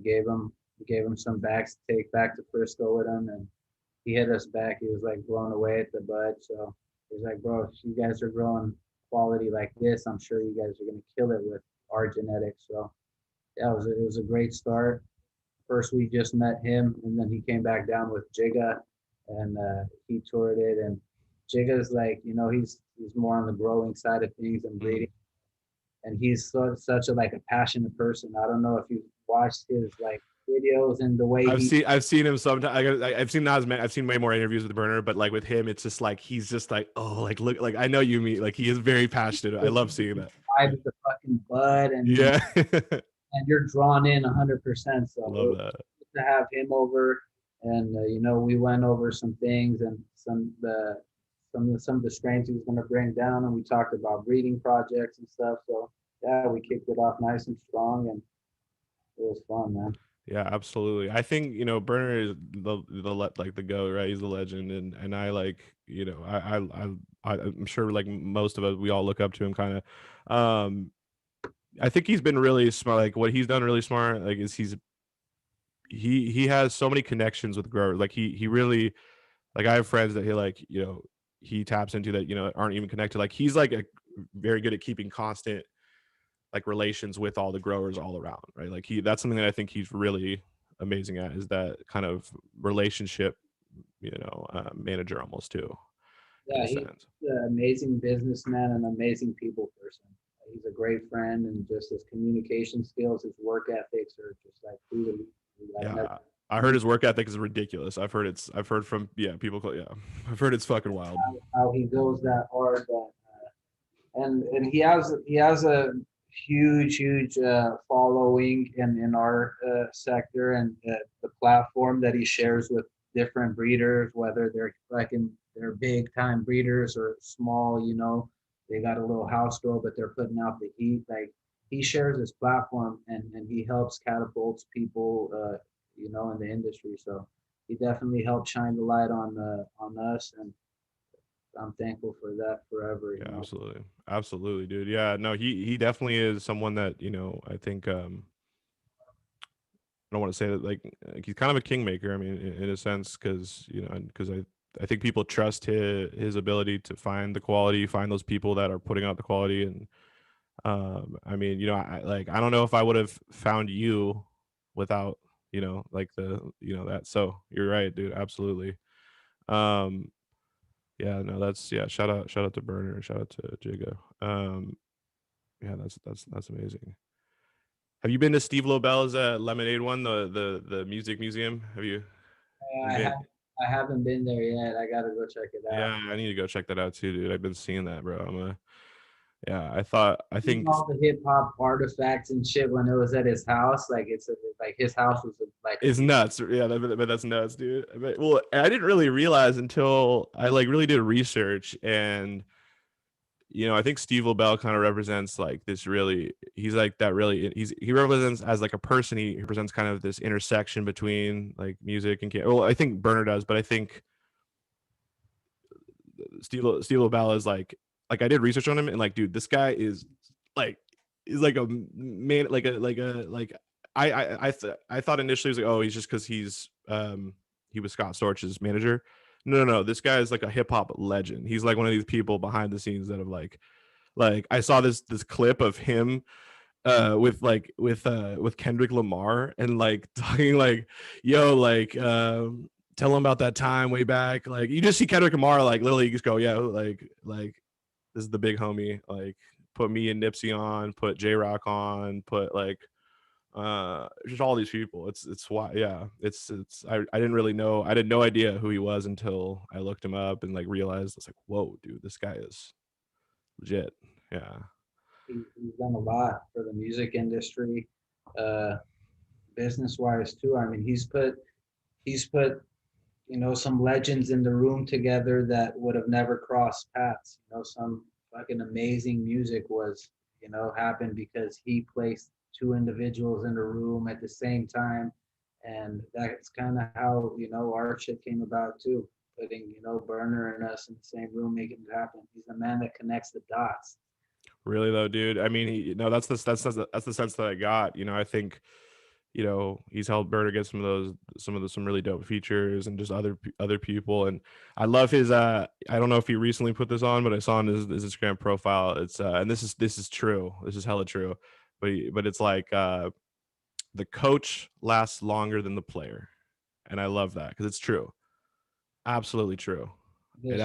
gave him some bags to take back to Frisco with him, and he hit us back. He was like blown away at the bud. So he's like, bro, if you guys are growing quality like this, I'm sure you guys are gonna kill it with our genetics. So yeah, it was a great start. First we just met him, and then he came back down with Jiga, and he toured it. And Jiga's like, he's more on the growing side of things and mm, breeding, and he's such a like a passionate person. I don't know if you watched his like videos and the way he I've seen him sometimes. I've seen not as many. I've seen way more interviews with Burner, but like with him, it's just like he's just like, oh, like, look, like, I know you mean, like, he is very passionate. I love seeing that. vibe with the fucking bud, and Yeah. and you're drawn in 100%. So it Love was that. good to have him over, and we went over some things and some of the strains he was going to bring down, and we talked about breeding projects and stuff. So yeah, we kicked it off nice and strong, and it was fun, man. Yeah, absolutely. I think, Burner is like the GOAT, right? He's the legend, and I like, I'm sure like most of us, we all look up to him kind of. I think he's been really smart. Like what he's done really smart, like is he has so many connections with growers. Like he really, like I have friends that he taps into that aren't even connected. Like he's like a very good at keeping constant like relations with all the growers all around, right? Like that's something that I think he's really amazing at, is that kind of relationship, manager almost too, in Yeah, a he's sense. an amazing businessman and amazing people person. He's a great friend, and just his communication skills, his work ethics are just like through the roof. I've Yeah, never I heard seen his work ethic is ridiculous. I've heard from people. Yeah, I've heard it's fucking wild. how he goes that hard. And he has a huge following in our sector, and the platform that he shares with different breeders, whether they're big time breeders or small, they got a little house grow, but they're putting out the heat. Like he shares his platform, and he helps catapults people, in the industry. So he definitely helped shine the light on us, and I'm thankful for that forever. Yeah, absolutely, absolutely, dude. Yeah, no, he definitely is someone that I think I don't want to say that like he's kind of a kingmaker. I mean, in a sense, because I think people trust his ability to find the quality, find those people that are putting out the quality, and I mean, I don't know if I would have found you without like that. So you're right, dude. Absolutely. Um, yeah, no, that's yeah. Shout out to Burner, shout out to Jigo. Yeah, that's amazing. Have you been to Steve Lobel's Lemonade one, the music museum? Have you I been? have I haven't been there yet. I gotta go check it out. Yeah, I need to go check that out too, dude. I've been seeing that, bro. Yeah, I Seeing think all the hip hop artifacts and shit when it was at his house, like like his house was like a it's nuts. Yeah, but that's nuts, dude. Well, I didn't really realize until I like really did research, and I think Steve Lobel kind of represents like this really. He's like that really. He represents as like a person. He represents kind of this intersection between like music and well, I think Burner does, but I think Steve Lobel is like I did research on him, and like dude, this guy like is like a man, like I thought initially it was like, oh, he's just because he was Scott Storch's manager. No, this guy is like a hip hop legend. He's like one of these people behind the scenes that have like I saw this clip of him with Kendrick Lamar, and like talking like, yo, like tell him about that time way back. Like you just see Kendrick Lamar like literally just go, yeah, like this is the big homie. Like put me and Nipsey on, put J Rock on, put like just all these people. It's why, yeah, I didn't really know. I had no idea who he was until I looked him up and like realized it's like, whoa, dude, this guy is legit. Yeah. he's done a lot for the music industry, uh, business wise too. I mean, he's put some legends in the room together that would have never crossed paths. Some fucking amazing music was happened because he placed two individuals in the room at the same time, and that's kind of how our shit came about too. Putting Burner and us in the same room, making it happen. He's the man that connects the dots. Really though, dude. I mean, no, that's the sense that I got. I think he's helped Bird get some really dope features and just other people. And I love his. I don't know if he recently put this on, but I saw on his Instagram profile. It's and this is true. This is hella true. But it's like the coach lasts longer than the player, and I love that because it's true. Absolutely true. It This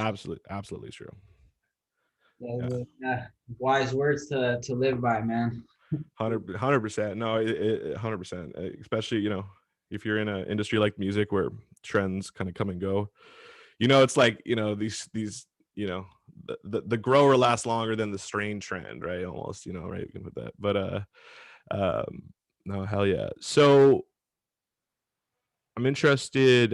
absolutely is true. Yeah. wise words to live by, man. 100%. No, 100%. Especially, if you're in an industry like music where trends kind of come and go. It's like, these, the grower lasts longer than the strain trend, right? Almost, right? You can put that. But no, hell yeah. So I'm interested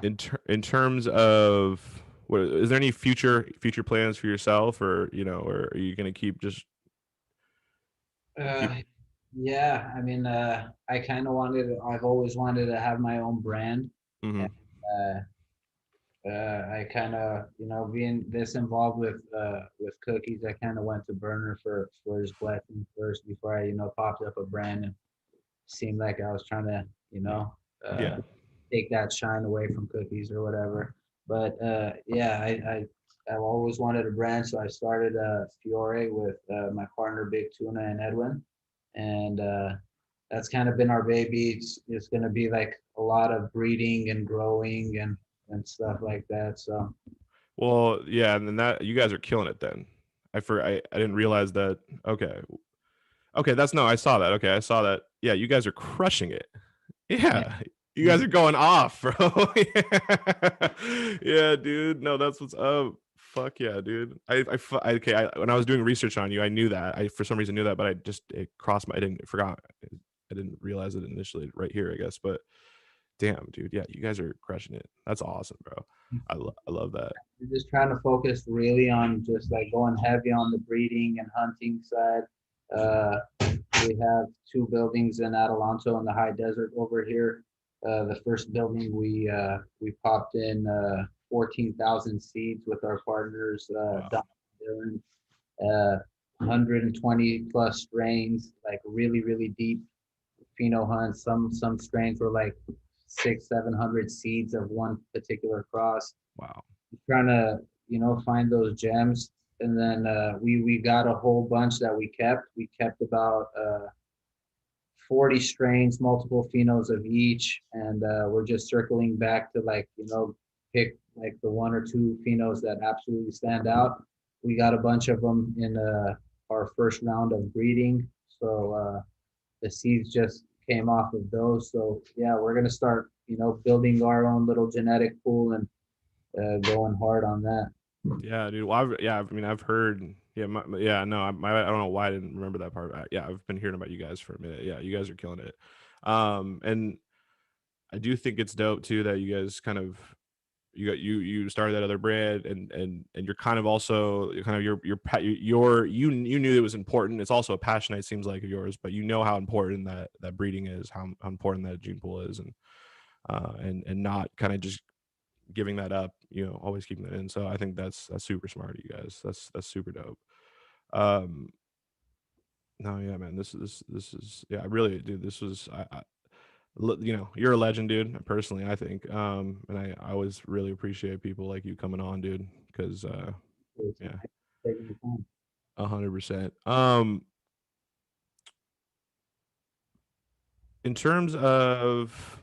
in terms of what is there any future plans for yourself, or or are you gonna keep just Uh, keep Yeah, I mean, I kind of wanted. I've always wanted to have my own brand. Mm-hmm. And, I kind of, being this involved with cookies, I kind of went to Burner for his blessing first before I, popped up a brand and seemed like I was trying to, uh, Yeah. take that shine away from cookies or whatever. But yeah, I've always wanted a brand, so I started Fiore with my partner Big Tuna and Edwin, and that's kind of been our baby. It's going to be like a lot of breeding and growing and stuff like that. So Well, yeah, and then that you guys are killing it then. I didn't realize that. Okay. Okay, that's no, I saw that. Okay, I saw that. Yeah, you guys are crushing it. yeah, Yeah. You guys are going off, bro. Yeah. Yeah, dude. No, that's what's up. Fuck yeah, dude. Okay, when I was doing research on you, I knew that. I for some reason knew that, but I just it crossed my I didn't forgot. I didn't realize it initially right here, I guess. But damn, dude. Yeah, you guys are crushing it. That's awesome, bro. I love that. we're just trying to focus really on just like going heavy on the breeding and hunting side. Uh, we have two buildings in Adelanto in the high desert over here. The first building we popped in 14,000 seeds with our partners Wow. Don and Dylan. 120 plus strains, like really deep pheno hunts. Some strains were like 600-700 seeds of one particular cross. Wow. Trying to find those gems, and then we got a whole bunch that we kept. We kept about 40 strains, multiple phenos of each, and we're just circling back to like pick like the one or two phenos that absolutely stand out. We got a bunch of them in our first round of breeding, so the seeds just came off of those. So yeah, we're gonna start building our own little genetic pool and going hard on that. Yeah, dude. Well, I mean, I've heard. Yeah, yeah. No, I don't know why I didn't remember that part. Yeah, I've been hearing about you guys for a minute. Yeah, you guys are killing it. And I do think it's dope too that you guys kind of you started that other brand and you're kind of also kind of you knew it was important. It's also a passion. It seems like of yours, but you know how important that breeding is, how important that gene pool is, and not kind of just giving that up, always keeping that in. So I think that's super smart of you guys. That's super dope. Um, no, yeah, man, this is yeah, I really, dude, this was you're a legend, dude. Personally, I think, and I always really appreciate people like you coming on, dude, because It's yeah, taking the time. 100%. In terms of,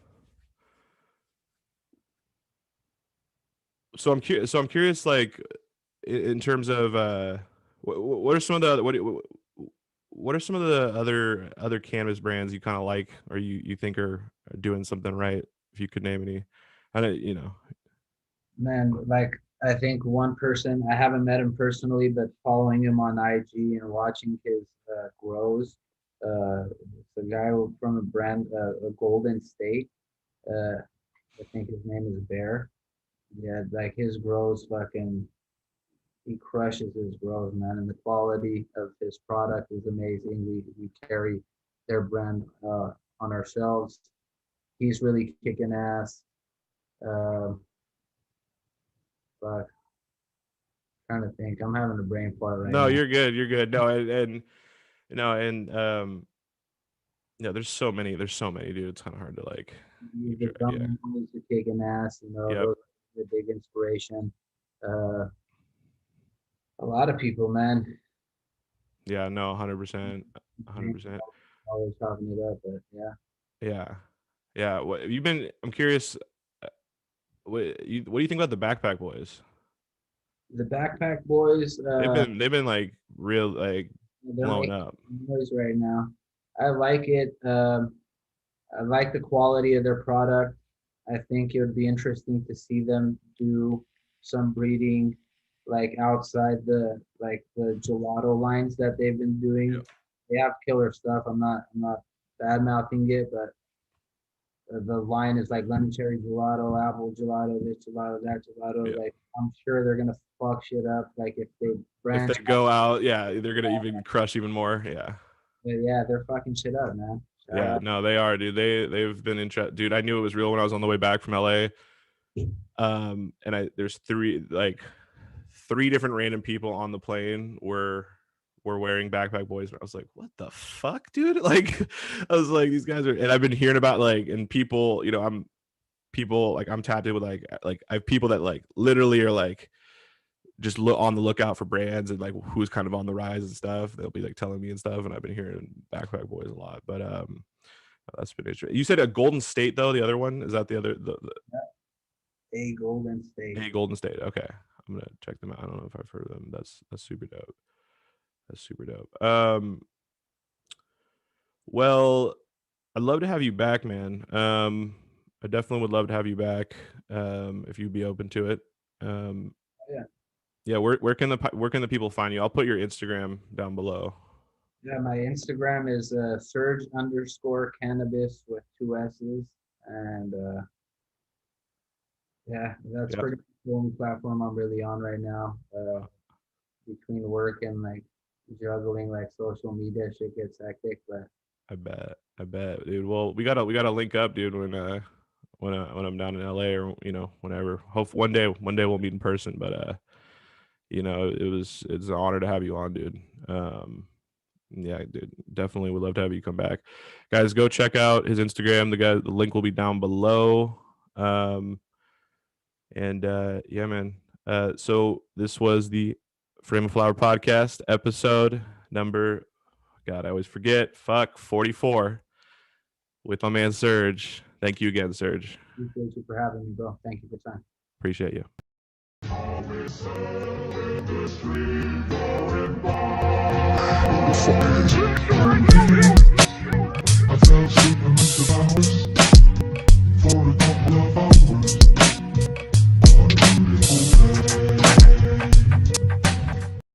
so I'm curious, like in terms of what are some of the what are some of the other cannabis brands you kind of like or you think are doing something right? If you could name any, I don't, Man, like I think one person, I haven't met him personally, but following him on IG and watching his grows. It's a guy from a brand, a Golden State. Uh, I think his name is Bear. Yeah, like his grows fucking he crushes his grows, man, and the quality of his product is amazing. We carry their brand on ourselves. He's really kicking ass. Um, but trying to think, I'm having a brain fart right no, now. you're good. No, and no, and yeah, there's so many, dude. It's kind of hard to like keep The track. Yeah, drum boys are kicking ass. yep, Those are the big inspiration. Uh, a lot of people, man, yeah, no, 100%, 100%. always talking it up, but yeah. Yeah, yeah. What you've been? I'm curious. uh, what do you think about the Backpack Boys? The Backpack Boys, They've been like real like they're blowing making up. noise right now. I like it. I like the quality of their product. I think it would be interesting to see them do some breeding like outside the gelato lines that they've been doing. Yep. They have killer stuff. I'm not bad mouthing it, but the line is like lemon cherry gelato, apple gelato, this gelato, that gelato. Yeah. Like I'm sure they're gonna fuck shit up. Like if they If they branch out, go out, yeah, they're gonna even crush even more. Yeah. But yeah, they're fucking shit up, man. Shout Yeah, out. no, they are, dude. They've been interested, dude. I knew it was real when I was on the way back from LA. And there's three different random people on the plane were wearing Backpack Boys. I was like, what the fuck, dude? Like, I was like, these guys are, and I've been hearing about like, and people, I'm tapped in with like I have people that like literally are like just look on the lookout for brands and like who's kind of on the rise and stuff. They'll be like telling me and stuff, and I've been hearing Backpack Boys a lot. But that's been interesting. You said a Golden State though. The other one is that the other the A Golden State. A Golden State. Okay, I'm gonna check them out. I don't know if I've heard of them. That's super dope. That's super dope. Well, I'd love to have you back, man. I definitely would love to have you back. If you'd be open to it. Yeah. Yeah, where can the people find you? I'll put your Instagram down below. Yeah, my Instagram is Surge_cannabis with 2 S's. And yeah, that's Yeah, pretty much the only platform I'm really on right now. Between work and like juggling like social media, shit gets hectic. But I bet, dude. Well, we gotta link up, dude. When I'm down in LA or whenever. Hope one day we'll meet in person. But it's an honor to have you on, dude. Yeah, dude, definitely would love to have you come back, guys. Go check out his Instagram. The link will be down below. And yeah, man. So this was the Frame of Flower podcast episode number, God, I always forget, 44, with my man Serge. Thank you again, Serge. appreciate you for having me, bro. Thank you for your time. Appreciate you. Find